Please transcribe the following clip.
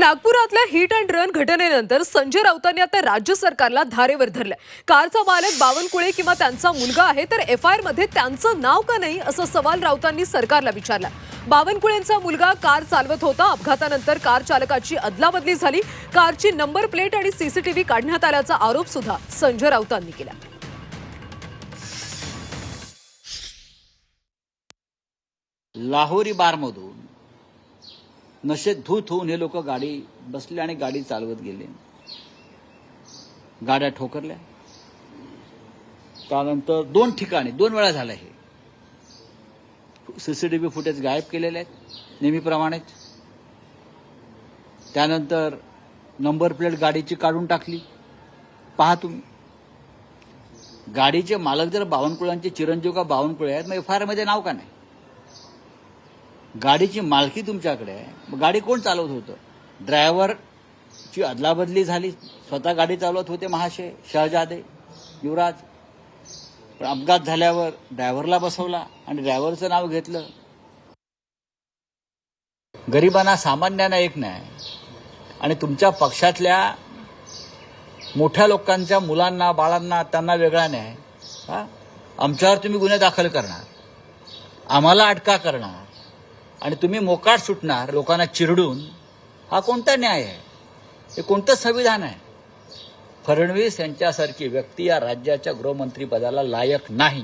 नागपुरातल्या hit and run घटनेनंतर संजय राऊतांनी आता राज्य सरकारला धारेवर धरलं। कारचा मालक बावनकुळे किंवा त्यांचा मुलगा आहे, तर एफआयआर मध्ये त्यांचं नाव का नाही असा सवाल राऊतांनी सरकारला विचारला। बावनकुळेंचा मुलगा कार चालवत होता। अपघातानंतर कार चालकाची अदलाबदली झाली। कारची नंबर प्लेट आणि सीसीटीव्ही काढण्यात आल्याचा आरोप सुद्धा संजय राऊतांनी केला। लाहोरी बारमधून नशेत धूत होऊन हे लोक गाडी बसले आणि गाडी चालवत गेले। गाड्या ठोकरल्या। त्यानंतर 2 ठिकाणी 2 वेळा झालं। हे सीसीटीव्ही फुटेज गायब केलेले आहेत नेहमीप्रमाणेच। त्यानंतर नंबर प्लेट गाडीची काढून टाकली। पहा तुम्ही, गाडीचे मालक जर बावनकुळांचे चिरंजीव का बावनकुळे आहेत, मग एफआयआर मध्ये नाव का नाही? गाडीची मालकी तुमच्याकडे आहे, मग गाडी कोण चालवत होतं? ड्रायव्हरची अदलाबदली झाली, स्वतः गाडी चालवत होते महाशय शहजादे युवराज, पण अपघात झाल्यावर ड्रायव्हरला बसवला आणि ड्रायव्हरचं नाव घेतलं। गरिबांना सामान्यांना एक नाही आणि तुमच्या पक्षातल्या मोठ्या लोकांच्या मुलांना बाळांना त्यांना वेगळा नाही। आमच्यावर तुम्ही गुन्हे दाखल करणार, आम्हाला अटका करणार आणि तुम्ही मोकाट सुटणार लोकांना चिरडून। हा कोणता न्याय आहे? हे कोणतं संविधान आहे? फडणवीस यांच्यासारखी व्यक्ती या राज्याच्या गृहमंत्रीपदाला लायक नाही।